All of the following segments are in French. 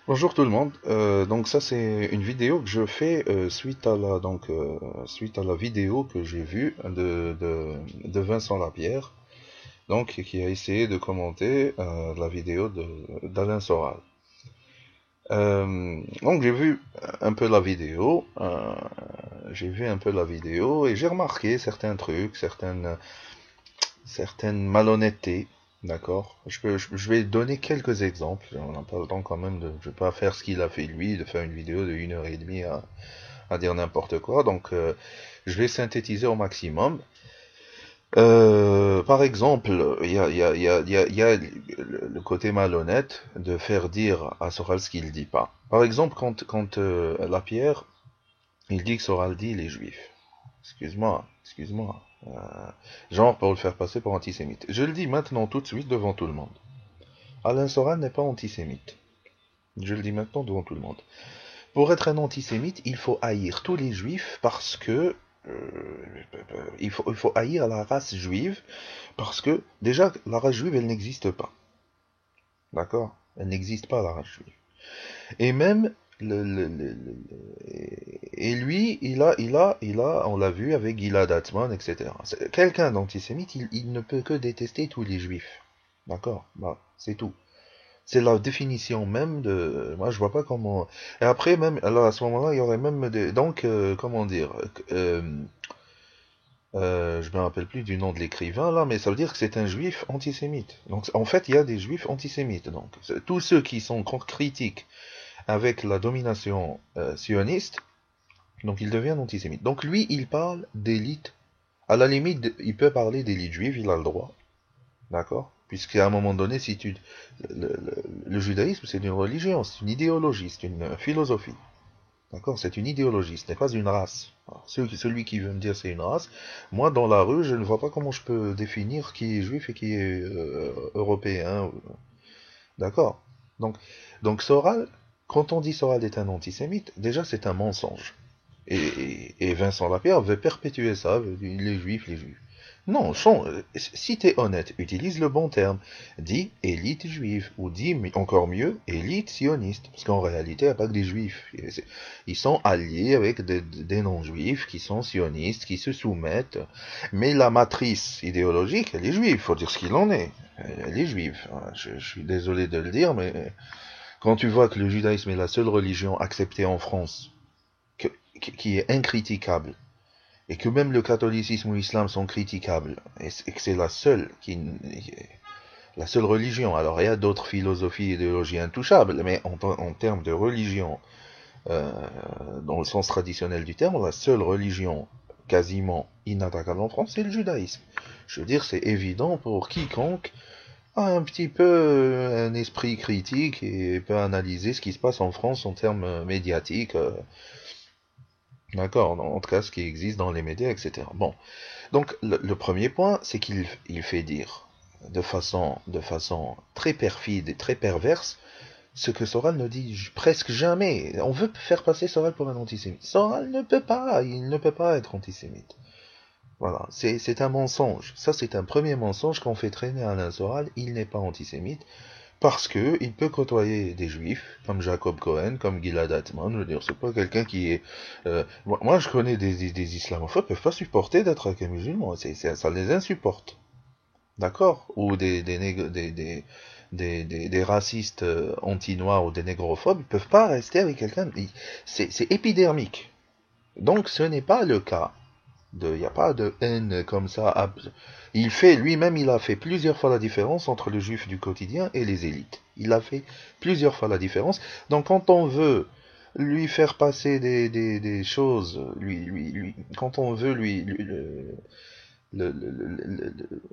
Bonjour tout le monde. Donc ça c'est une vidéo que je fais suite à la vidéo que j'ai vue de Vincent Lapierre, donc qui a essayé de commenter la vidéo d'Alain Soral. Donc j'ai vu un peu la vidéo et j'ai remarqué certains trucs, certaines malhonnêtetés. D'accord. Je vais donner quelques exemples. On n'a pas le temps quand même je vais pas faire ce qu'il a fait lui, de faire une vidéo de 1 heure et demie à dire n'importe quoi. Donc, je vais synthétiser au maximum. Par exemple, il y a le côté malhonnête de faire dire à Soral ce qu'il dit pas. Par exemple, quand Lapierre, il dit que Soral dit les juifs. Excuse-moi. Genre pour le faire passer pour antisémite. Je le dis maintenant tout de suite devant tout le monde. Alain Soral n'est pas antisémite. Je le dis maintenant devant tout le monde. Pour être un antisémite, il faut haïr tous les juifs parce que il faut haïr la race juive parce que déjà la race juive elle n'existe pas. D'accord. Elle n'existe pas la race juive. Et même et lui, on l'a vu avec Gilad Atzmon, etc. Quelqu'un d'antisémite, il ne peut que détester tous les juifs. D'accord. Bah, c'est tout. C'est la définition même de. Moi, je vois pas comment. Et après, même, alors à ce moment-là, il y aurait même des. Donc, comment dire je me rappelle plus du nom de l'écrivain là, mais ça veut dire que c'est un juif antisémite. Donc, en fait, il y a des juifs antisémites. Donc, tous ceux qui sont critiques avec la domination sioniste, donc ils deviennent antisémites. Donc, lui, il parle d'élite. À la limite, il peut parler d'élite juive, il a le droit. D'accord. Puisqu'à un moment donné, si tu, le judaïsme, c'est une religion, c'est une idéologie, c'est une philosophie. D'accord. C'est une idéologie, ce n'est pas une race. Alors, celui qui veut me dire c'est une race, moi dans la rue, je ne vois pas comment je peux définir qui est juif et qui est européen. D'accord. Donc, donc Soral, quand on dit Soral est un antisémite, déjà c'est un mensonge. Et Vincent Lapierre veut perpétuer ça, veut dire les juifs, les juifs. Non, si t'es honnête, utilise le bon terme. Dis élite juive, ou dis encore mieux, élite sioniste. Parce qu'en réalité, il n'y a pas que des juifs. Ils sont alliés avec des non-juifs qui sont sionistes, qui se soumettent. Mais la matrice idéologique, elle est juive, faut dire ce qu'il en est. Elle est juive. Je suis désolé de le dire, mais quand tu vois que le judaïsme est la seule religion acceptée en France, qui est incriticable, et que même le catholicisme ou l'islam sont critiquables, et que c'est la seule religion. Alors il y a d'autres philosophies et idéologies intouchables, mais en termes de religion, euh, dans le sens traditionnel du terme, la seule religion quasiment inattaquable en France, c'est le judaïsme. Je veux dire, c'est évident pour quiconque a un petit peu un esprit critique et peut analyser ce qui se passe en France en termes médiatiques. D'accord, en tout cas ce qui existe dans les médias, etc. Bon, donc le premier point, c'est qu'il fait dire de façon très perfide et très perverse ce que Soral ne dit presque jamais. On veut faire passer Soral pour un antisémite. Soral ne peut pas, il ne peut pas être antisémite. Voilà, c'est un mensonge. Ça, c'est un premier mensonge qu'on fait traîner Alain Soral. Il n'est pas antisémite. Parce que il peut côtoyer des juifs, comme Jacob Cohen, comme Gilad Atzmon. Je veux dire, c'est pas quelqu'un qui est. Moi, je connais des islamophobes qui peuvent pas supporter d'être avec un musulman. Ça les insupporte. D'accord. Ou des racistes anti-noirs ou des négrophobes, ils peuvent pas rester avec quelqu'un. C'est épidermique. Donc, ce n'est pas le cas. Il n'y a pas de haine comme ça. Il fait lui-même, il a fait plusieurs fois la différence entre le juif du quotidien et les élites. Il a fait plusieurs fois la différence. Donc quand on veut lui faire passer des choses, quand on veut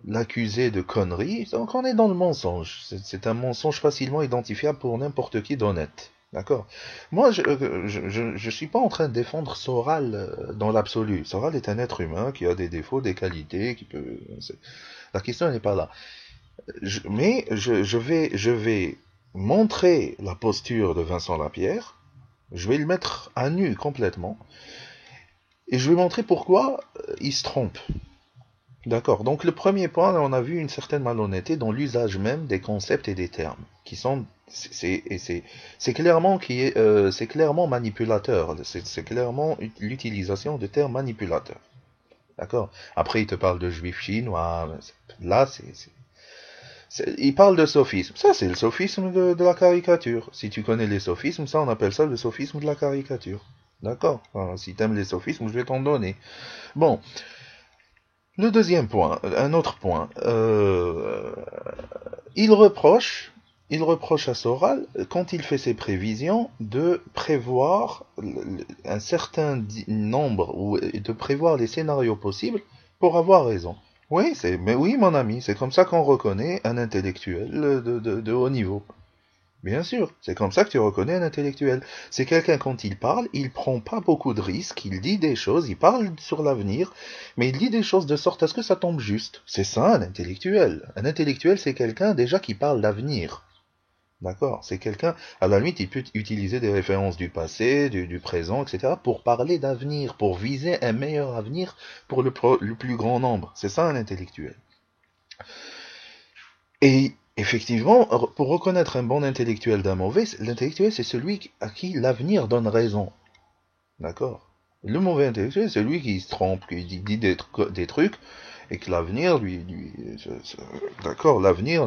l'accuser de conneries, donc on est dans le mensonge. C'est un mensonge facilement identifiable pour n'importe qui d'honnête. D'accord. Moi, je suis pas en train de défendre Soral dans l'absolu. Soral est un être humain qui a des défauts, des qualités, qui peut. La question n'est pas là. Mais je vais montrer la posture de Vincent Lapierre. Je vais le mettre à nu complètement. Et je vais montrer pourquoi il se trompe. D'accord. Donc le premier point, on a vu une certaine malhonnêteté dans l'usage même des concepts et des termes, qui sont C'est clairement c'est clairement manipulateur. C'est clairement l'utilisation de termes manipulateurs. D'accord? Après, il te parle de juifs chinois. Là, il parle de sophisme. Ça, c'est le sophisme de la caricature. Si tu connais les sophismes, ça, on appelle ça le sophisme de la caricature. D'accord? Alors, si tu aimes les sophismes, je vais t'en donner. Bon. Le deuxième point, un autre point. Il reproche à Soral, quand il fait ses prévisions, de prévoir un certain nombre, ou de prévoir les scénarios possibles pour avoir raison. Oui, mais oui, mon ami, c'est comme ça qu'on reconnaît un intellectuel de haut niveau. Bien sûr, c'est comme ça que tu reconnais un intellectuel. C'est quelqu'un, quand il prend pas beaucoup de risques, il dit des choses, il parle sur l'avenir, mais il dit des choses de sorte à ce que ça tombe juste. C'est ça, un intellectuel. Un intellectuel, c'est quelqu'un déjà qui parle d'avenir. D'accord? C'est quelqu'un, à la limite, il peut utiliser des références du passé, du présent, etc., pour parler d'avenir, pour viser un meilleur avenir pour le plus grand nombre. C'est ça, un intellectuel. Et effectivement, pour reconnaître un bon intellectuel d'un mauvais, l'intellectuel, c'est celui à qui l'avenir donne raison. D'accord? Le mauvais intellectuel, c'est celui qui se trompe, qui dit des trucs, et que l'avenir d'accord, l'avenir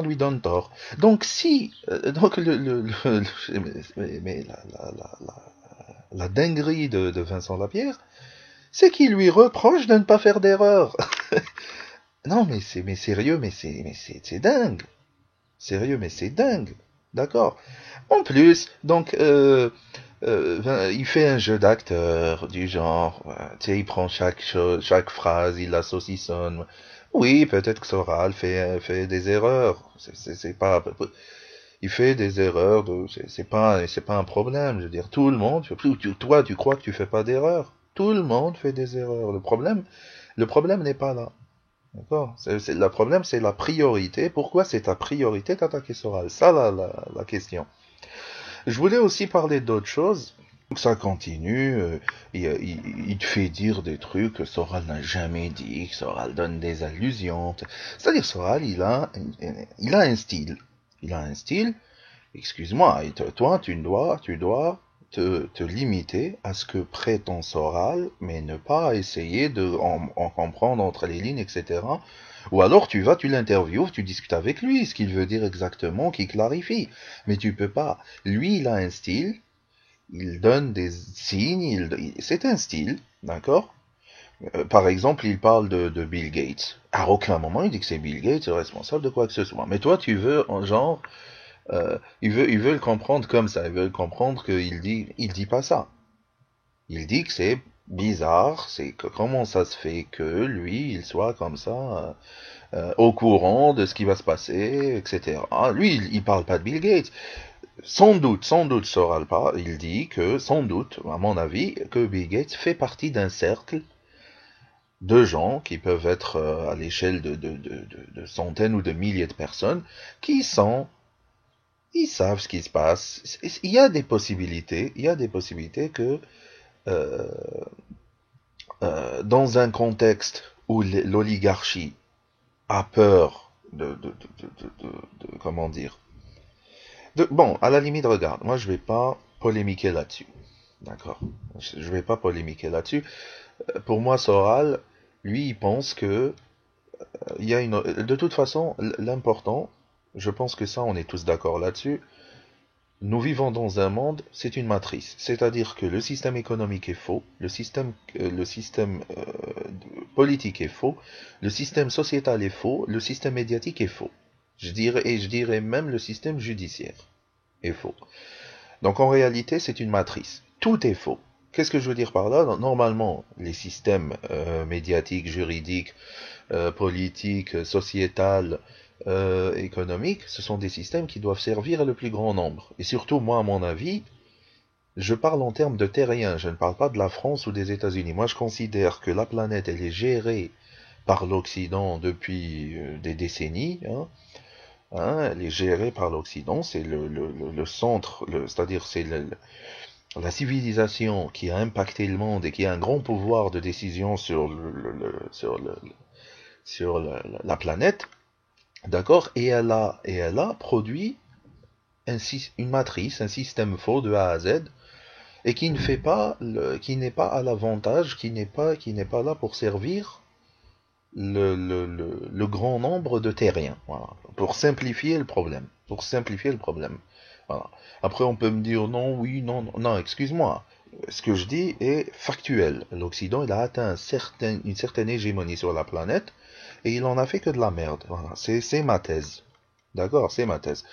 lui donne tort. Donc si, donc mais la dinguerie de Vincent Lapierre, c'est qu'il lui reproche de ne pas faire d'erreur. Non, mais sérieux, mais c'est dingue. Sérieux, mais c'est dingue. D'accord. En plus, donc, il fait un jeu d'acteur du genre, tu sais, il prend chaque phrase, il la saucissonne. Oui, peut-être que Soral fait des erreurs. C'est pas, il fait des erreurs. C'est pas un problème. Je veux dire, tout le monde. Toi, tu crois que tu fais pas d'erreurs. Tout le monde fait des erreurs. Le problème n'est pas là. D'accord? Le problème, c'est la priorité. Pourquoi c'est ta priorité d'attaquer Soral? Ça, la question. Je voulais aussi parler d'autre chose. Ça continue, il te fait dire des trucs que Soral n'a jamais dit, que Soral donne des allusions. C'est-à-dire, Soral, il a un style. Il a un style, excuse-moi, et toi, tu dois te limiter à ce que prétend Soral, mais ne pas essayer de en comprendre entre les lignes, etc. Ou alors tu l'interviews, tu discutes avec lui, ce qu'il veut dire exactement, qu'il clarifie. Mais tu peux pas. Lui, il a un style, il donne des signes, c'est un style, d'accord? Par exemple, il parle de Bill Gates. À aucun moment, il dit que c'est Bill Gates le responsable de quoi que ce soit. Mais toi, tu veux, en genre, il veut le comprendre comme ça. Il veut le comprendre qu'il dit pas ça. Il dit que c'est bizarre, c'est que comment ça se fait que lui, il soit comme ça, au courant de ce qui va se passer, etc. Lui, il parle pas de Bill Gates. Sans doute Soral pas. Il dit que, sans doute, à mon avis, que Bill Gates fait partie d'un cercle de gens qui peuvent être à l'échelle de centaines ou de milliers de personnes qui ils savent ce qui se passe. Il y a des possibilités que euh, dans un contexte où l'oligarchie a peur comment dire, bon, à la limite, regarde, moi je vais pas polémiquer là-dessus, d'accord? Je vais pas polémiquer là-dessus. Pour moi, Soral, lui, il pense que de toute façon, l'important, je pense que ça, on est tous d'accord là-dessus. Nous vivons dans un monde, c'est une matrice. C'est-à-dire que le système économique est faux, le système politique est faux, le système sociétal est faux, le système médiatique est faux. Je dirais même le système judiciaire est faux. Donc en réalité, c'est une matrice. Tout est faux. Qu'est-ce que je veux dire par là? Normalement, les systèmes médiatiques, juridiques, politiques, sociétales, économiques, ce sont des systèmes qui doivent servir le plus grand nombre. Et surtout, moi, à mon avis, je parle en termes de terriens, je ne parle pas de la France ou des États-Unis. Moi, je considère que la planète, elle est gérée par l'Occident depuis des décennies. Elle est gérée par l'Occident, c'est le centre, c'est-à-dire c'est la civilisation qui a impacté le monde et qui a un grand pouvoir de décision sur la planète. D'accord? Et elle a produit une matrice, un système faux de A à Z, et qui ne fait pas, qui n'est pas à l'avantage, qui n'est pas là pour servir le grand nombre de terriens. Voilà. Pour simplifier le problème. Pour simplifier le problème. Voilà. Après, on peut me dire non, oui, non, non, non, excuse-moi. Ce que je dis est factuel. L'Occident, il a atteint une certaine hégémonie sur la planète et il en a fait que de la merde. Voilà. C'est ma thèse. D'accord, c'est ma thèse.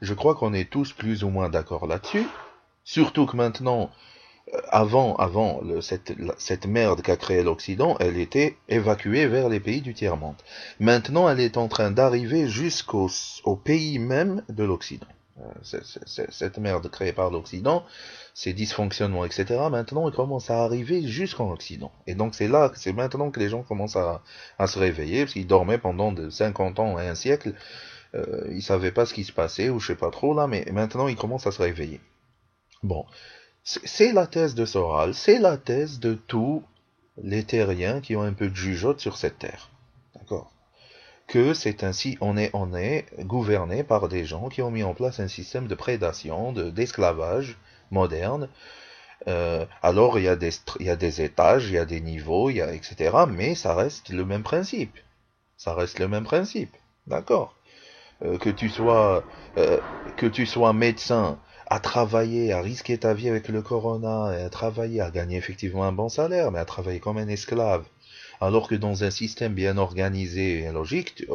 Je crois qu'on est tous plus ou moins d'accord là-dessus. Surtout que maintenant, cette merde qu'a créée l'Occident, elle était évacuée vers les pays du tiers-monde. Maintenant, elle est en train d'arriver au pays même de l'Occident. Cette merde créée par l'Occident, ces dysfonctionnements, etc., maintenant, ils commencent à arriver jusqu'en Occident. Et donc, c'est maintenant que les gens commencent à se réveiller, parce qu'ils dormaient pendant de 50 ans et un siècle, ils savaient pas ce qui se passait, ou je sais pas trop là, mais maintenant, ils commencent à se réveiller. Bon, c'est la thèse de Soral, c'est la thèse de tous les terriens qui ont un peu de jugeote sur cette terre. D'accord? Que c'est ainsi, on est gouverné par des gens qui ont mis en place un système de prédation, d'esclavage moderne. Alors il y a des étages, il y a des niveaux, etc. Mais ça reste le même principe. Ça reste le même principe. D'accord? euh, que tu sois, euh, que tu sois médecin, à travailler, à risquer ta vie avec le corona, et à travailler, à gagner effectivement un bon salaire, mais à travailler comme un esclave. Alors que dans un système bien organisé et logique,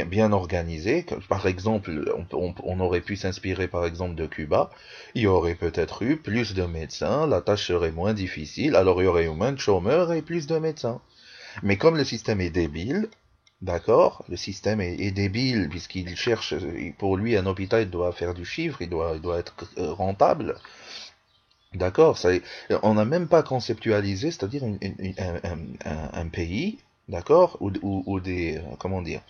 bien organisé, par exemple, on aurait pu s'inspirer par exemple de Cuba, il y aurait peut-être eu plus de médecins, la tâche serait moins difficile, alors il y aurait eu moins de chômeurs et plus de médecins. Mais comme le système est débile, d'accord, le système est débile puisqu'il cherche, pour lui un hôpital doit faire du chiffre, il doit être rentable, d'accord, on n'a même pas conceptualisé, c'est-à-dire un pays, d'accord, ou comment dire,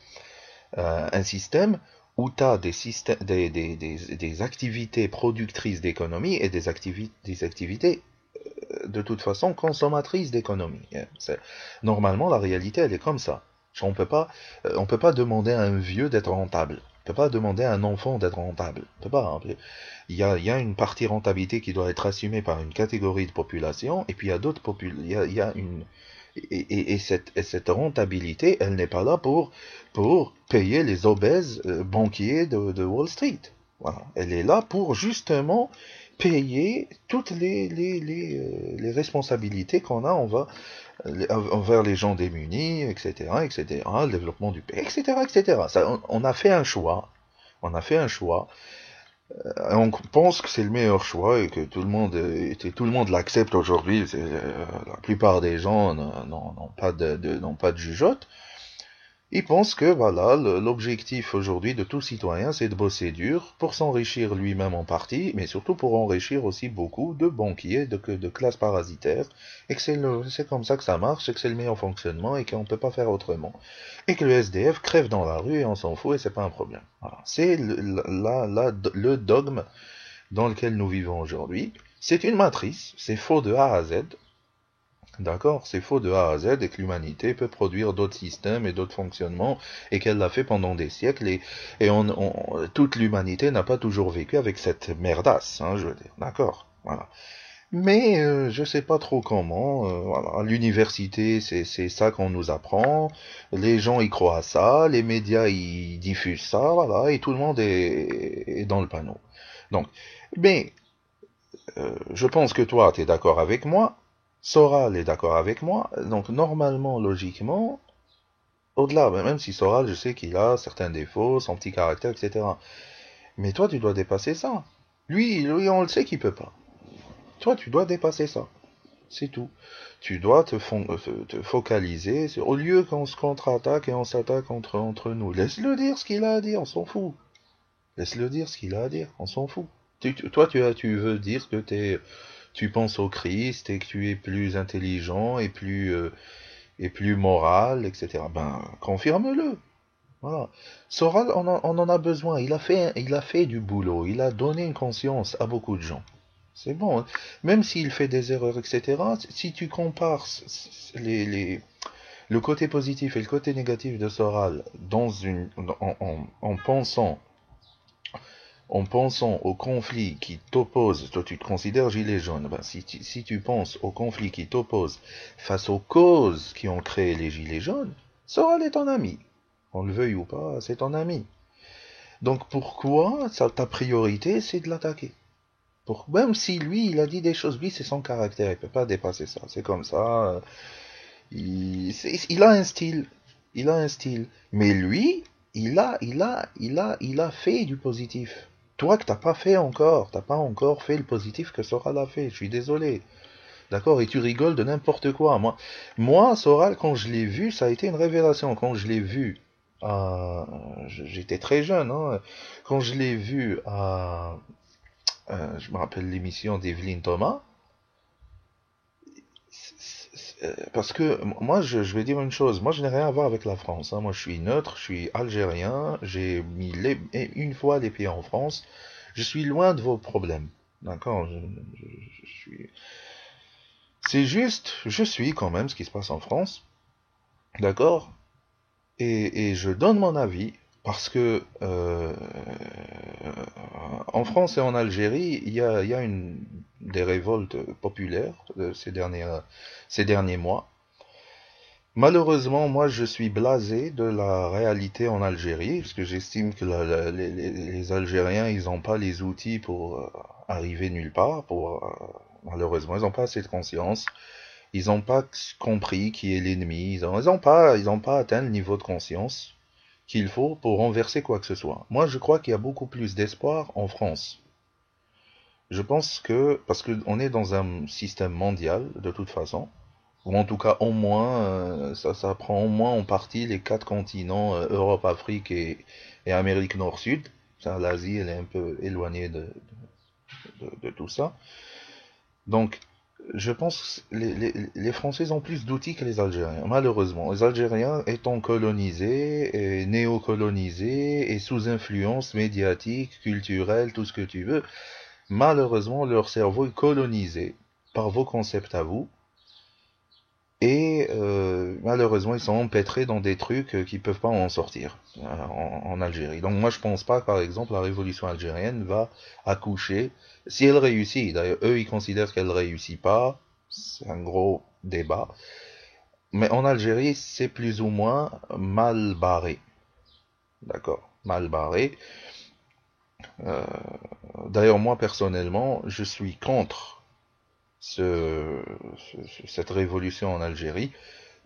un système où tu as des activités productrices d'économie et des activités de toute façon consommatrices d'économie. Normalement, la réalité, elle est comme ça. On peut pas demander à un vieux d'être rentable. On peut pas demander à un enfant d'être rentable. On peut pas. Hein. Il y a une partie rentabilité qui doit être assumée par une catégorie de population, et puis il y a d'autres populations. Il y a une et cette rentabilité, elle n'est pas là pour payer les obèses banquiers de Wall Street. Voilà. Elle est là pour justement payer toutes les responsabilités qu'on a envers les gens démunis, etc., etc., le développement du pays, etc., etc. Ça, on a fait un choix. On a fait un choix. On pense que c'est le meilleur choix et que tout le monde l'accepte aujourd'hui. La plupart des gens n'ont pas de jugeote. Ils pensent que voilà, l'objectif aujourd'hui de tout citoyen, c'est de bosser dur pour s'enrichir lui-même en partie, mais surtout pour enrichir aussi beaucoup de banquiers, de classes parasitaires, et que c'est comme ça que ça marche, et que c'est le meilleur fonctionnement, et qu'on ne peut pas faire autrement. Et que le SDF crève dans la rue et on s'en fout et c'est pas un problème. Voilà. C'est le dogme dans lequel nous vivons aujourd'hui. C'est une matrice, c'est faux de A à Z. D'accord, c'est faux de A à Z et que l'humanité peut produire d'autres systèmes et d'autres fonctionnements et qu'elle l'a fait pendant des siècles et toute l'humanité n'a pas toujours vécu avec cette merdasse, hein, je veux dire. D'accord, voilà. Mais je sais pas trop comment. Voilà, à l'université, c'est ça qu'on nous apprend. Les gens y croient à ça, les médias y diffusent ça, voilà, et tout le monde est dans le panneau. Donc, mais je pense que toi, tu es d'accord avec moi. Soral est d'accord avec moi. Donc, normalement, logiquement, au-delà, même si Soral, je sais qu'il a certains défauts, son petit caractère, etc. Mais toi, tu dois dépasser ça. Lui, on le sait qu'il peut pas. Toi, tu dois dépasser ça. C'est tout. Tu dois te focaliser au lieu qu'on se contre-attaque et on s'attaque entre nous. Laisse-le dire ce qu'il a à dire, on s'en fout. Laisse-le dire ce qu'il a à dire, on s'en fout. Toi, tu veux dire que tu penses au Christ et que tu es plus intelligent et plus moral, etc. Ben, confirme-le. Voilà. Soral, on en a besoin. Il a fait du boulot. Il a donné une conscience à beaucoup de gens. C'est bon, hein. Même s'il fait des erreurs, etc., si tu compares les Le côté positif et le côté négatif de Soral en pensant au conflit qui t'oppose, toi tu te considères gilet jaune, ben, si tu penses au conflit qui t'oppose face aux causes qui ont créé les gilets jaunes, Soral est ton ami. On le veuille ou pas, c'est ton ami. Donc pourquoi ta priorité c'est de l'attaquer? Même si lui il a dit des choses, lui c'est son caractère, il peut pas dépasser ça, c'est comme ça. Il a un style, il a un style. Mais lui, il a fait du positif. Toi que t'as pas encore fait le positif que Soral a fait. Je suis désolé, d'accord. Et tu rigoles de n'importe quoi. Soral, quand je l'ai vu, ça a été une révélation. Quand je l'ai vu, j'étais très jeune, hein. Quand je l'ai vu je me rappelle l'émission d'Evelyne Thomas. Parce que moi, je vais dire une chose. Moi, je n'ai rien à voir avec la France, hein. Moi, je suis neutre, je suis algérien. J'ai mis une fois les pieds en France. Je suis loin de vos problèmes. D'accord. Je suis. C'est juste, je suis quand même ce qui se passe en France. D'accord. Et je donne mon avis parce que en France et en Algérie, il y a des révoltes populaires de ces derniers mois. Malheureusement, moi, je suis blasé de la réalité en Algérie, parce que j'estime que les Algériens, ils n'ont pas les outils pour arriver nulle part. Malheureusement, ils n'ont pas assez de conscience. Ils n'ont pas compris qui est l'ennemi. Ils ont pas atteint le niveau de conscience qu'il faut pour renverser quoi que ce soit. Moi, je crois qu'il y a beaucoup plus d'espoir en France. Je pense que, parce qu'on est dans un système mondial, de toute façon, ou en tout cas, au moins, ça prend au moins en partie les quatre continents, Europe, Afrique et Amérique Nord-Sud. L'Asie, elle est un peu éloignée de tout ça. Donc, je pense que les Français ont plus d'outils que les Algériens, malheureusement. Les Algériens étant colonisés, et néocolonisés, et sous influence médiatique, culturelle, tout ce que tu veux, malheureusement, leur cerveau est colonisé par vos concepts à vous. Et malheureusement, ils sont empêtrés dans des trucs qui peuvent pas en sortir en Algérie. Donc moi, je pense pas que, par exemple, la révolution algérienne va accoucher. Si elle réussit, d'ailleurs, eux, ils considèrent qu'elle réussit pas. C'est un gros débat. Mais en Algérie, c'est plus ou moins mal barré. D'accord? Mal barré. Euh, D'ailleurs, moi, personnellement, je suis contre cette révolution en Algérie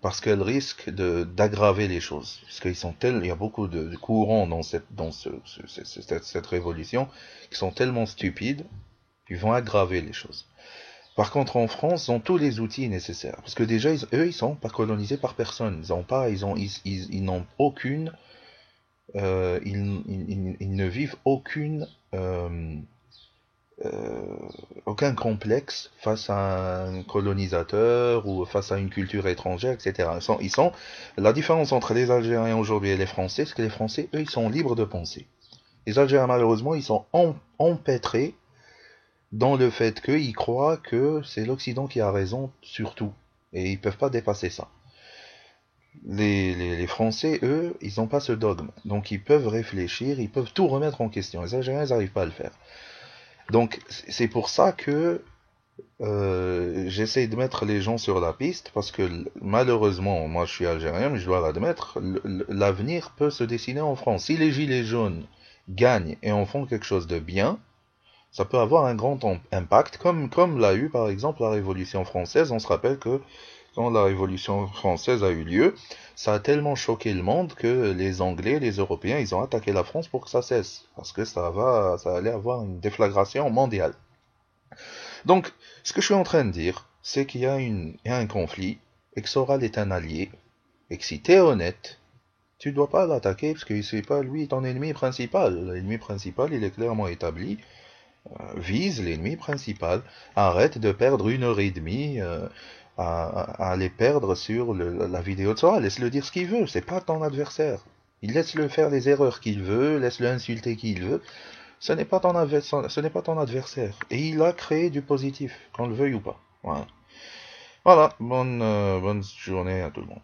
parce qu'elle risque d'aggraver les choses. Parce il y a beaucoup de courants dans cette révolution qui sont tellement stupides qu'ils vont aggraver les choses. Par contre, en France, ils ont tous les outils nécessaires. Parce que déjà, eux, ils sont pas colonisés par personne. Ils n'ont aucune, ils ne vivent aucun complexe face à un colonisateur ou face à une culture étrangère, etc. La différence entre les Algériens aujourd'hui et les Français, c'est que les Français, eux, ils sont libres de penser. Les Algériens, malheureusement, ils sont empêtrés dans le fait qu'ils croient que c'est l'Occident qui a raison sur tout. Et ils peuvent pas dépasser ça. Les Français, eux, ils n'ont pas ce dogme. Donc ils peuvent réfléchir, ils peuvent tout remettre en question. Les Algériens, ils n'arrivent pas à le faire. Donc c'est pour ça que j'essaie de mettre les gens sur la piste parce que malheureusement, moi je suis algérien, mais je dois l'admettre, l'avenir peut se dessiner en France. Si les Gilets jaunes gagnent et en font quelque chose de bien, ça peut avoir un grand impact, comme l'a eu par exemple la Révolution française. On se rappelle que quand la Révolution française a eu lieu, ça a tellement choqué le monde que les Anglais, les Européens, ils ont attaqué la France pour que ça cesse, parce que ça allait avoir une déflagration mondiale. Donc, ce que je suis en train de dire, c'est qu'il y a un conflit, et que Soral est un allié, et que si t'es honnête, tu dois pas l'attaquer, parce que c'est pas lui ton ennemi principal. L'ennemi principal, il est clairement établi. Vise l'ennemi principal. Arrête de perdre 1 heure et demie à aller perdre sur la vidéo de Soral. Laisse-le dire ce qu'il veut, c'est pas ton adversaire. Il laisse-le faire les erreurs qu'il veut, laisse-le insulter qui il veut. Ce n'est pas ton adversaire. Et il a créé du positif, qu'on le veuille ou pas. Voilà. Voilà, bonne journée à tout le monde.